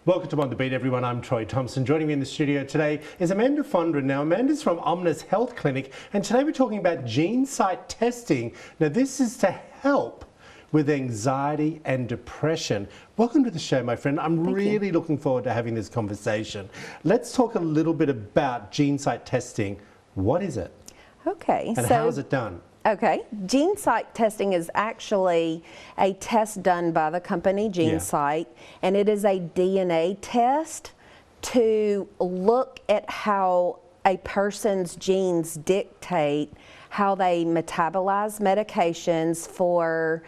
Welcome to On The Beat, everyone. I'm Troy Thompson. Joining me in the studio today is Amanda Fondren. Now, Amanda's from Omnis Health Clinic, and today we're talking about gene site testing. Now, this is to help with anxiety and depression. Welcome to the show, my friend. I'm really looking forward to having this conversation. Let's talk a little bit about gene site testing. What is it? Okay. And how is it done? Okay, gene site testing is actually a test done by the company GeneSight, and it is a DNA test to look at how a person's genes dictate how they metabolize medications for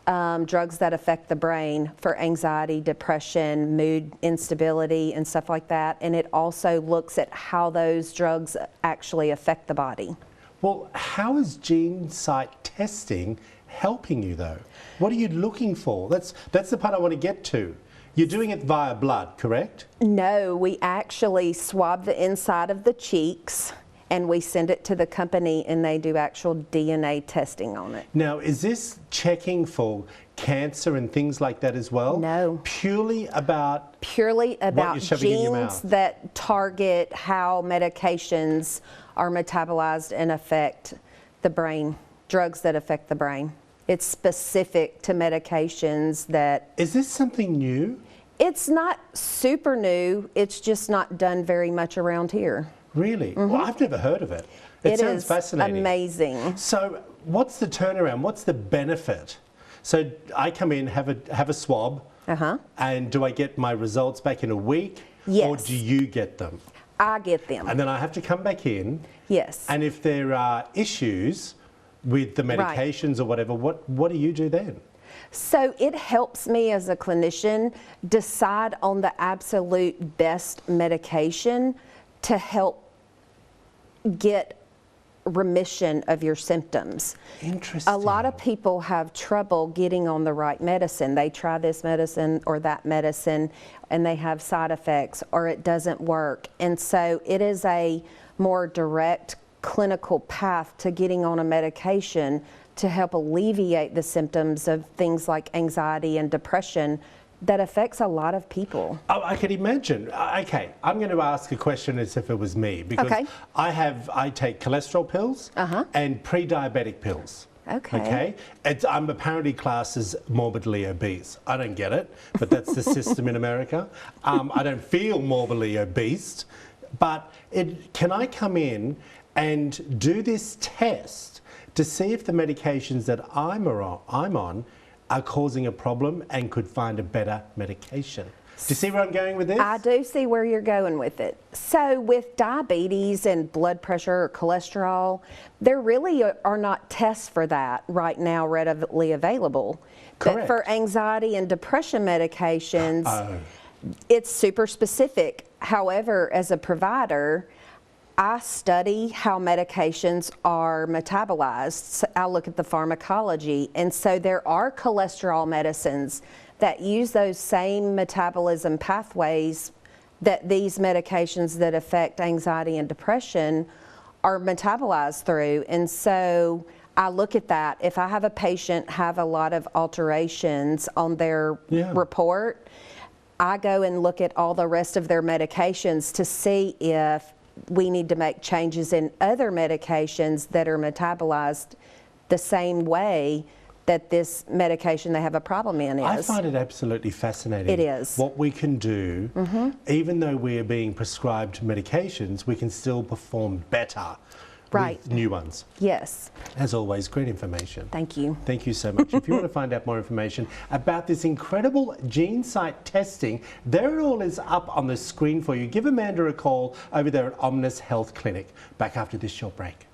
drugs that affect the brain, for anxiety, depression, mood instability, and stuff like that. And it also looks at how those drugs actually affect the body. Well, how is gene site testing helping you, though? What are you looking for? That's the part I want to get to. You're doing it via blood, correct? No, we actually swab the inside of the cheeks and we send it to the company and they do actual DNA testing on it. Now, is this checking for cancer and things like that as well? No. Purely about genes that target how medications are metabolized and affect the brain, drugs that affect the brain. It's specific to medications that... Is this something new? It's not super new, it's just not done very much around here. Really? Well, I've never heard of it. It sounds fascinating. Amazing. So what's the turnaround? What's the benefit? So I come in, have a swab, and do I get my results back in a week? Yes. Or do you get them? I get them. And then I have to come back in. Yes. And if there are issues with the medications or whatever, what do you do then? So it helps me as a clinician decide on the absolute best medication to help get remission of your symptoms. Interesting. A lot of people have trouble getting on the right medicine. They try this medicine or that medicine and they have side effects or it doesn't work. And so it is a more direct clinical path to getting on a medication to help alleviate the symptoms of things like anxiety and depression that affects a lot of people. Oh, I can imagine. Okay, I'm going to ask a question as if it was me, because I take cholesterol pills and pre-diabetic pills. Okay. I'm apparently classed as morbidly obese. I don't get it, but that's the system in America. I don't feel morbidly obese, but can I come in and do this test to see if the medications that I'm on are causing a problem and could find a better medication? Do you see where I'm going with this? I do see where you're going with it. So with diabetes and blood pressure or cholesterol, there really are not tests for that right now readily available. Correct. But for anxiety and depression medications, it's super specific. However, as a provider, I study how medications are metabolized. So I look at the pharmacology, and so there are cholesterol medicines that use those same metabolism pathways that these medications that affect anxiety and depression are metabolized through. And so I look at that. If I have a patient have a lot of alterations on their report, I go and look at all the rest of their medications to see if we need to make changes in other medications that are metabolized the same way that this medication they have a problem in is. I find it absolutely fascinating. It is. What we can do, even though we're being prescribed medications, we can still perform better with new ones. Yes. As always, great information. Thank you. Thank you so much. If you want to find out more information about this incredible gene site testing, there it all is up on the screen for you. Give Amanda a call over there at Omnis Health Clinic. Back after this short break.